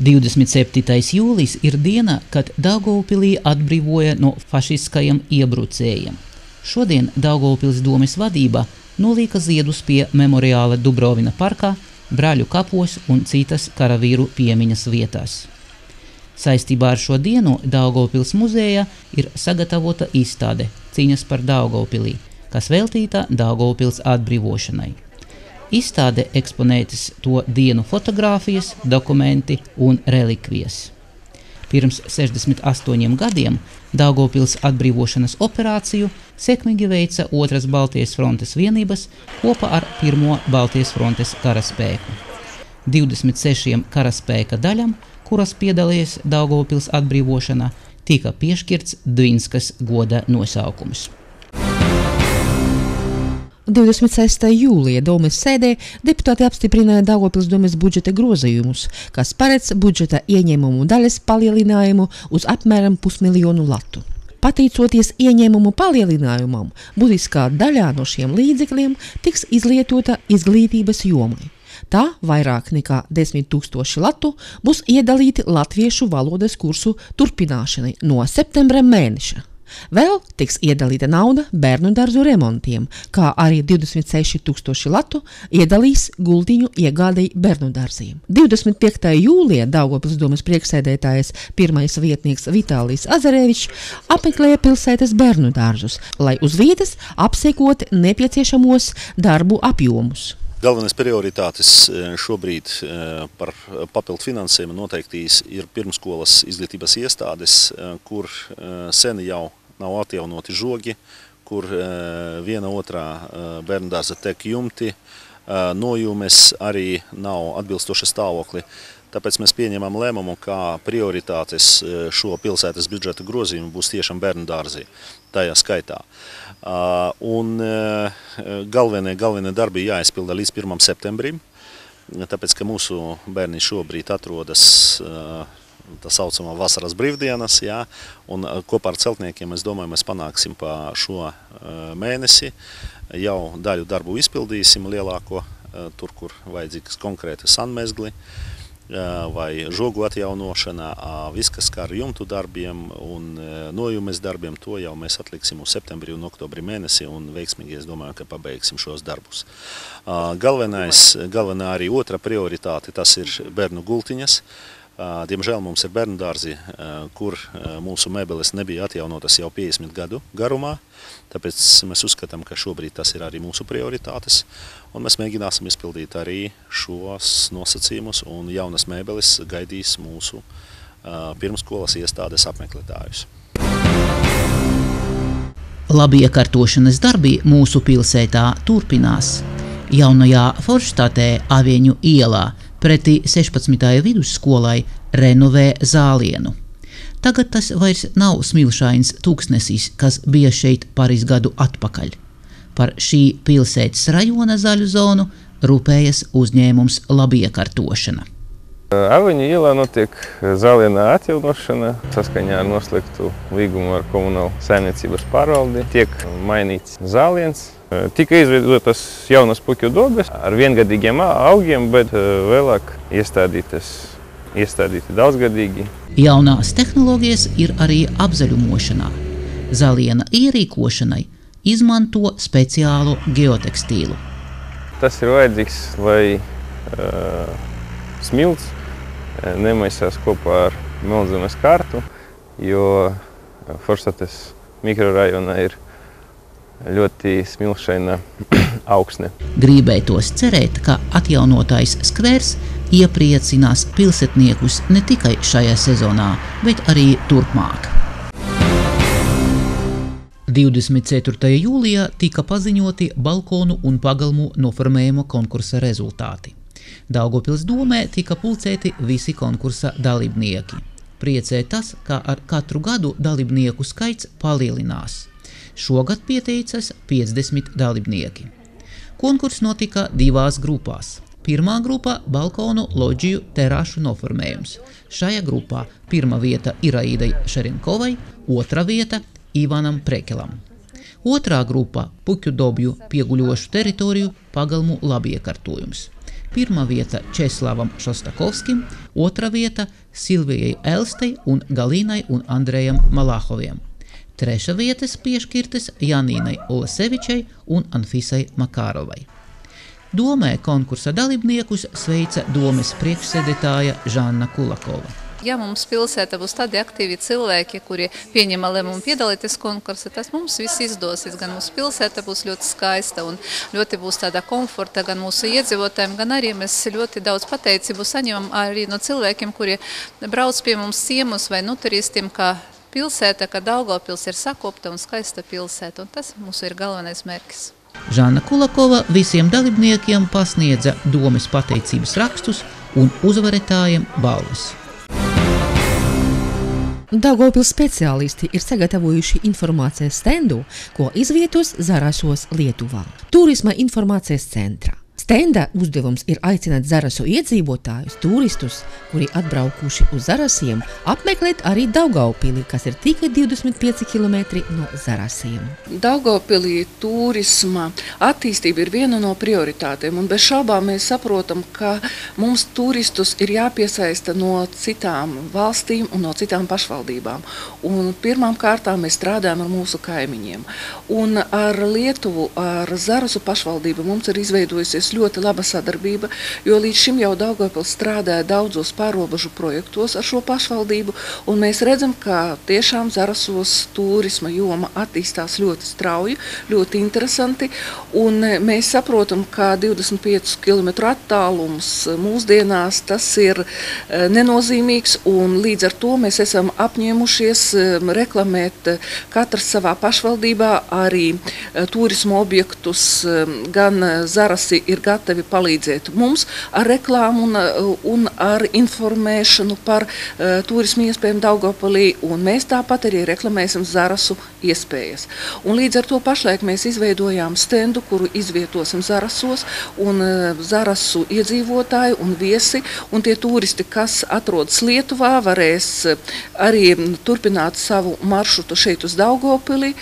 27. jūlijs ir diena, kad Daugavpilī atbrīvoja no fašiskajiem iebrucējiem. Šodien Daugavpils domes vadība nolika ziedus pie memoriāla Dubrovina parkā, Brāļu kapos un citas karavīru piemiņas vietās. Saistībā ar šo dienu Daugavpils muzejā ir sagatavota izstāde Cīņas par Daugavpilī, kas veltīta Daugavpils atbrīvošanai. Izstāde eksponētas to dienu fotogrāfijas, dokumenti un relikvijas. Pirms 68 gadiem Daugavpils atbrīvošanas operāciju sekmīgi veica otras Baltijas frontes vienības kopā ar pirmo Baltijas frontes karaspēku. 26 karaspēka daļam, kuras piedalījies Daugavpils atbrīvošanā, tika piešķirts Dvinskas goda nosaukums. 26. jūlija domes sēdē deputāti apstiprināja Daugavpils domes budžeta grozījumus, kas paredz budžeta ieņēmumu daļas palielinājumu uz apmēram 500 000 latu. Pateicoties ieņēmumu palielinājumam, būtiskā daļā no šiem līdzekļiem tiks izlietota izglītības jomai. Tā vairāk nekā 10 000 latu būs iedalīti latviešu valodas kursu turpināšanai no septembra mēneša. Vēl tiks iedalīta nauda bērnu dārzu remontiem, kā arī 26 000 latu iedalīs gultiņu iegādēji bērnu dārziem. 25. jūlijā Daugavpils domes prieksēdētājs pirmais vietnieks Vitālijs Azarevičs apmeklēja pilsētas bērnu dārzus, lai uz vietas apsekot nepieciešamos darbu apjomus. Galvenais prioritātes šobrīd par papildu finansējumu noteiktīs ir pirmskolas izglītības iestādes, kur sen jau nav atjaunoti žogi, kur viena otrā bērndārza tek jumti, nojūmes arī nav atbilstoša stāvokli. Tāpēc mēs pieņemam lēmumu, kā prioritātes šo pilsētas budžeta grozījumu būs tiešām bērnu dārzi tajā skaitā. Un galvenie darbi jāizpilda līdz 1. septembrim, tāpēc, ka mūsu bērni šobrīd atrodas tā saucamā vasaras brīvdienas, jā, un kopā ar celtniekiem, es domāju, mēs panāksim pa šo mēnesi, jau daļu darbu izpildīsim lielāko, tur, kur vajadzīgas konkrēti sanmezgli, vai žogu atjaunošanā, viss, kas kā ar jumtu darbiem un nojumes darbiem, to jau mēs atliksim uz septembri un oktobri mēnesi un veiksmīgi, es domāju, ka pabeigsim šos darbus. Galvenā arī otra prioritāte, tas ir bērnu gultiņas. Diemžēl mums ir bērnu dārzi, kur mūsu mēbeles nebija atjaunotas jau 50 gadu garumā, tāpēc mēs uzskatām, ka šobrīd tas ir arī mūsu prioritātes, un mēs mēģināsim izpildīt arī šos nosacījumus, un jaunas mēbeles gaidīs mūsu pirmskolas iestādes apmeklētājus. Labiekārtošanas darbi mūsu pilsētā turpinās. Jaunajā Forštatē Aveņu ielā pretī 16. vidusskolai renovē zālienu. Tagad tas vairs nav smilšains tūkstnesis, kas bija šeit pāris gadu atpakaļ. Par šī pilsētas rajona zaļu zonu rūpējas uzņēmums Labiekārtošana. Aveņu ielā notiek zālienā atjaunošana saskaņā ar noslēgtu līgumu ar komunālu saimniecības pārvaldi. Tiek mainīts zāliens. Tika izveidotas jaunas puķu dobes ar viengadīgiem augiem, bet vēlāk iestādīti daudzgadīgi. Jaunās tehnoloģijas ir arī apzaļumošanā. Zāliena ierīkošanai izmanto speciālu geotekstīlu. Tas ir vajadzīgs, lai smilts nemaisās kopā ar Melnzemes kartu, jo Forštates mikrorajonā ir ļoti smilšaina augsne. Gribētos cerēt, ka atjaunotais skvērs iepriecinās pilsētniekus ne tikai šajā sezonā, bet arī turpmāk. 24. jūlijā tika paziņoti balkonu un pagalmu noformējuma konkursa rezultāti. Daugavpils domē tika pulcēti visi konkursa dalībnieki. Priecē tas, ka ar katru gadu dalībnieku skaits palielinās. Šogad pieteicas 50 dalībnieki. Konkurs notika divās grupās. Pirmā grupā – balkonu, loģiju, terāšu noformējums. Šajā grupā pirmā vieta Iraidai Šerenkovai, otra vieta Ivanam Prekelam. Otrā grupā – puķu dobju pieguļošu teritoriju pagalmu labiekārtojums. Pirmā vieta Česlavam Šostakovskim, otra vieta Silvijai Elstei un Galīnai un Andrejam Malāhoviem. Treša vietas piešķirtas Janīnai Olesevičai un Anfisai Makārovai. Domē konkursa dalībniekus sveica domes priekšsēdētāja Žanna Kulakova. Ja mums pilsēta būs tādi aktīvi cilvēki, kuri pieņem lēmumu piedalīties konkursā, tas mums viss izdosies. Gan mūsu pilsēta būs ļoti skaista un ļoti būs tāda komforta gan mūsu iedzīvotājiem, gan arī mēs ļoti daudz pateicību saņemam arī no cilvēkiem, kuri brauc pie mums ciemus vai no turistiem, ka pilsēta, ka Daugavpils ir sakopta un skaista pilsēta. Un tas mums ir galvenais mērķis. Žanna Kulakova visiem dalībniekiem pasniedza domes pateicības rakstus un uzvarētājiem balvas. Daugavpils speciālisti ir sagatavojuši informācijas stendu, ko izvietos Zarasos Lietuvā, Turisma informācijas centrā. Stenda uzdevums ir aicināt Zarasu iedzīvotājus, turistus, kuri atbraukuši uz Zarasiem, apmeklēt arī Daugavpili, kas ir tikai 25 km no Zarasiem. Daugavpilī turisma attīstība ir viena no prioritātēm, un bez šaubām mēs saprotam, ka mums turistus ir jāpiesaista no citām valstīm un no citām pašvaldībām. Un pirmām kārtām mēs strādājam ar mūsu kaimiņiem. Un ar Lietuvu, ar Zarasu pašvaldību mums ir izveidojusies ļoti laba sadarbība, jo līdz šim jau Daugavpils strādāja daudzos pārobežu projektos ar šo pašvaldību, un mēs redzam, ka tiešām Zarasos turisma joma attīstās ļoti strauji, ļoti interesanti, un mēs saprotam, ka 25 km attālums mūsdienās tas ir nenozīmīgs, un līdz ar to mēs esam apņēmušies reklamēt katrs savā pašvaldībā arī turisma objektus, gan Zarasi ir gatavi palīdzēt mums ar reklāmu un ar informēšanu par turismu iespējām Daugavpilī, un mēs tāpat arī reklamēsim Zarasu iespējas. Un līdz ar to pašlaik mēs izveidojām stendu, kuru izvietosim Zarasos, un Zarasu iedzīvotāji un viesi, un tie turisti, kas atrodas Lietuvā, varēs arī turpināt savu maršrutu šeit uz Daugavpili,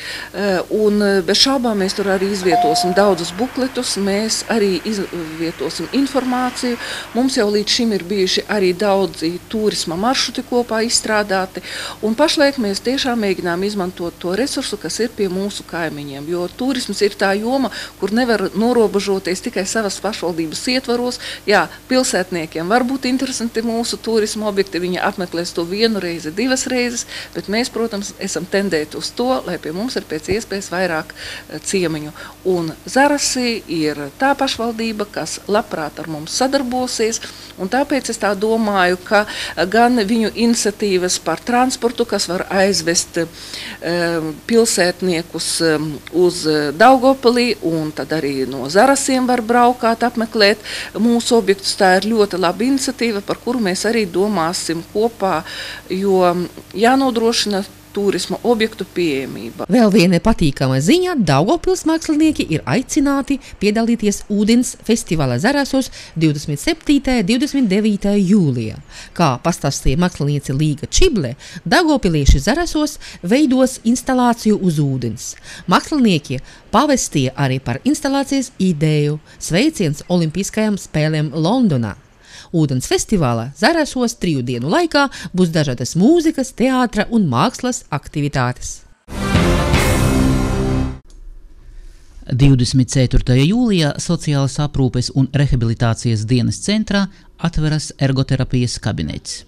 un bez šaubām mēs tur arī izvietosim daudzus bukletus, mēs arī izvietosim informāciju. Mums jau līdz šim ir bijuši arī daudzi turisma maršruti kopā izstrādāti, un pašlaik mēs tiešām mēģinām izmantot to resursu, kas ir pie mūsu kaimiņiem, jo turisms ir tā joma, kur nevar norobežoties tikai savas pašvaldības ietvaros. Jā, pilsētniekiem var būt interesanti mūsu turisma objekti, viņi apmeklēs to vienu reizi, divas reizes, bet mēs, protams, esam tendēti uz to, lai pie mums ir pēc iespējas vairāk ciemiņu. Un Zarasi ir tā pašvaldība, kas labprāt ar mums sadarbosies, un tāpēc es tā domāju, ka gan viņu iniciatīvas par transportu, kas var aizvest pilsētniekus uz Daugavpilī, un tad arī no Zarasiem var braukāt, apmeklēt mūsu objektus. Tā ir ļoti laba iniciatīva, par kuru mēs arī domāsim kopā, jo jānodrošina turisma objektu pieejamība. Vēl viena patīkama ziņa – Daugavpils mākslinieki ir aicināti piedalīties ūdens festivālā Zarasos 27. un 29. jūlijā. Kā pastāstīja māksliniece Līga Čible, daugavpilieši Zarasos veidos instalāciju uz ūdens. Mākslinieki pavestīja arī par instalācijas ideju sveiciens Olimpiskajām spēlēm Londonā. Ūdens festivālā Zarasos 3 dienu laikā būs dažādas mūzikas, teātra un mākslas aktivitātes. 24. jūlijā Sociālās aprūpes un rehabilitācijas dienas centrā atveras ergoterapijas kabinets.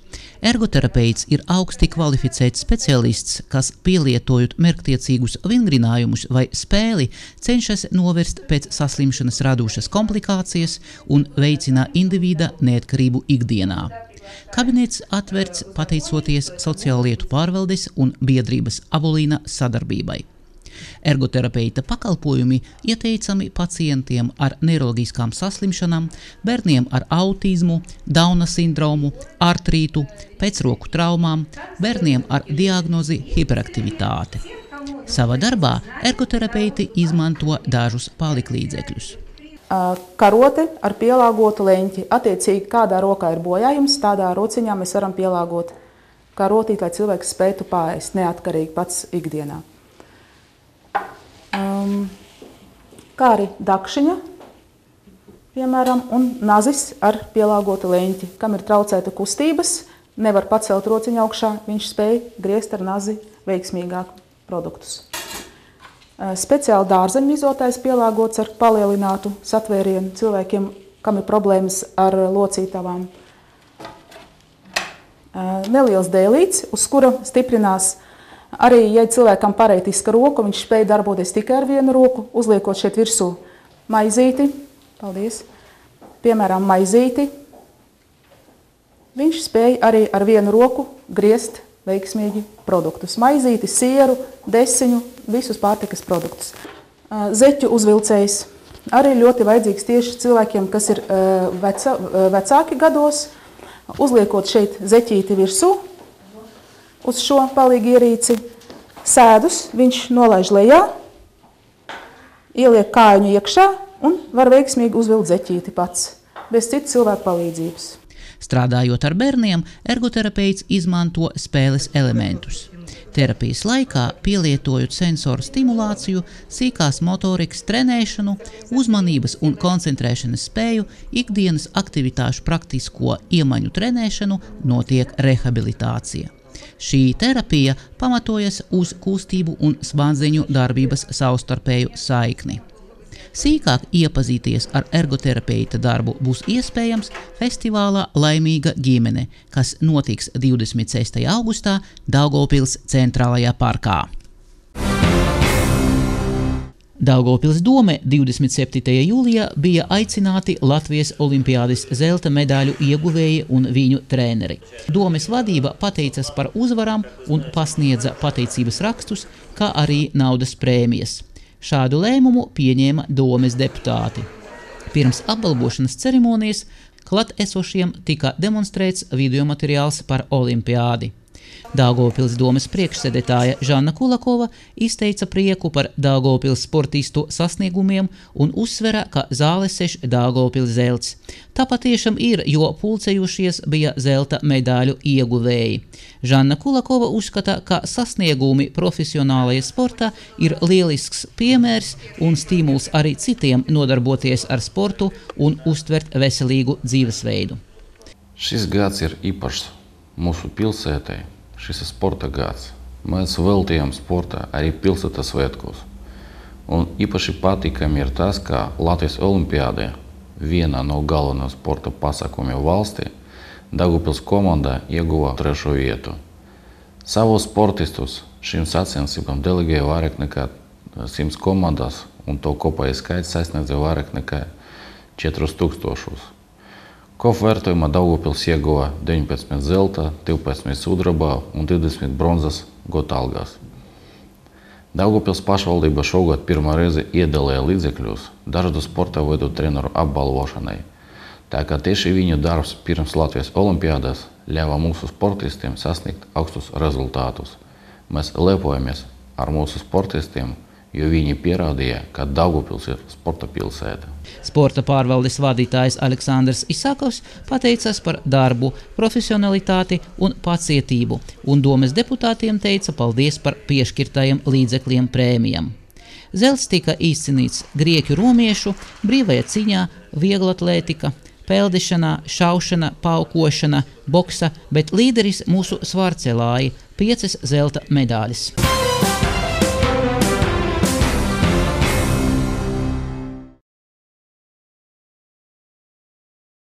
Ergoterapeits ir augsti kvalificēts specialists, kas pielietojot mērķtiecīgus vingrinājumus vai spēli, cenšas novērst pēc saslimšanas radušas komplikācijas un veicina individa neatkarību ikdienā. Kabinets atvērts pateicoties Sociāllietu pārvaldes un biedrības Avolīna sadarbībai. Ergoterapeita pakalpojumi ieteicami pacientiem ar neiroloģiskām saslimšanām, bērniem ar autismu, Dauna sindromu, artrītu, pēcroku traumām, bērniem ar diagnozi hiperaktivitāte. Savā darbā ergoterapeiti izmanto dažus paliklīdzekļus. Karote ar pielāgotu leņķi. Attiecīgi, kādā rokā ir bojājums, tādā rociņā mēs varam pielāgot karotīt, lai cilvēks spētu pārēst neatkarīgi pats ikdienā. Kā arī dakšiņa, piemēram, un nazis ar pielāgotu leņķi, kam ir traucēta kustības, nevar pacelt rociņu augšā, viņš spēj griezt ar nazi veiksmīgāk produktus. Speciāli dārzeņu izotājs pielāgots ar palielinātu satvērienu cilvēkiem, kam ir problēmas ar locītavām. Neliels dēlīts, uz kura stiprinās arī, ja cilvēkam pareitiska roka, viņš spēj darboties tikai ar vienu roku, uzliekot šeit virsū maizīti, paldies, piemēram, maizīti, viņš spēj arī ar vienu roku griezt veiksmīgi produktus. Maizīti, sieru, desiņu, visus pārtikas produktus. Zeķu uzvilcējs arī ļoti vajadzīgs tieši cilvēkiem, kas ir vecāki gados, uzliekot šeit zeķīti virsū, uz šo palīgi ierīci, sēdus, viņš nolaiž lejā, ieliek kājuņu iekšā un var veiksmīgi uzvilkt zeķīti pats, bez citu cilvēku palīdzības. Strādājot ar bērniem, ergoterapeits izmanto spēles elementus. Terapijas laikā, pielietojot sensoru stimulāciju, sīkās motorikas trenēšanu, uzmanības un koncentrēšanas spēju, ikdienas aktivitāšu praktisko iemaņu trenēšanu, notiek rehabilitācija. Šī terapija pamatojas uz kustību un smadzeņu darbības savstarpēju saikni. Sīkāk iepazīties ar ergoterapeita darbu būs iespējams festivālā Laimīga ģimene, kas notiks 26. augustā Daugavpils centrālajā parkā. Daugavpils dome 27. jūlijā bija aicināti Latvijas olimpiādes zelta medaļu ieguvēji un viņu treneri. Domes vadība pateicas par uzvarām un pasniedza pateicības rakstus, kā arī naudas prēmijas. Šādu lēmumu pieņēma domes deputāti. Pirms apbalvošanas ceremonijas klāt esošiem tika demonstrēts videomateriāls par olimpiādi. Daugavpils domes priekšsēdētāja Žanna Kulakova izteica prieku par Daugavpils sportistu sasniegumiem un uzsvera, ka zāle seš Daugavpils zelts. Tā patiešām ir, jo pulcējušies bija zelta medaļu ieguvēji. Žanna Kulakova uzskata, ka sasniegumi profesionālajā sportā ir lielisks piemērs un stimuls arī citiem nodarboties ar sportu un uztvert veselīgu dzīvesveidu. Šis gads ir īpašs mūsu pilsētai. Šis ir sporta gads. Mēs veltījām sportā arī pilsētas svētkos. Un īpaši patīkami ir tas, ka Latvijas olimpiādē, viena no galvenajiem sporta pasākumiem valstī, Daugavpils komanda ieguva 3. vietu. Savus sportistus šīm sacensībām delegēja vairāk nekā 100 komandas, un to kopējais skaits sasniedza vairāk nekā 4000. Kopvērtējumā Daugavpils ieguva 19 zelta, 12 sudraba un 20 bronzas gotalgās. Daugavpils pašvaldība šogad pirmā reize iedalīja līdzekļus dažādu sporta veidu treneru apbalvošanai. Tā kā tieši viņu darbs pirms Latvijas olimpiādas ļāva mūsu sportistiem sasniegt augstus rezultātus. Mēs lepojamies ar mūsu sportistiem, jo viņi pierādīja, ka Daugavpils ir sporta pilsēta. Sporta pārvaldes vadītājs Aleksandrs Isakovs pateicās par darbu, profesionalitāti un pacietību, un domes deputātiem teica paldies par piešķirtajiem līdzekļiem prēmijam. Zelts tika izcīnīts grieķu romiešu, brīvajā ciņā, vieglatlētika, peldešanā, šaušana, paukošana, boksa, bet līderis mūsu svārcelāji 5 zelta medaļas.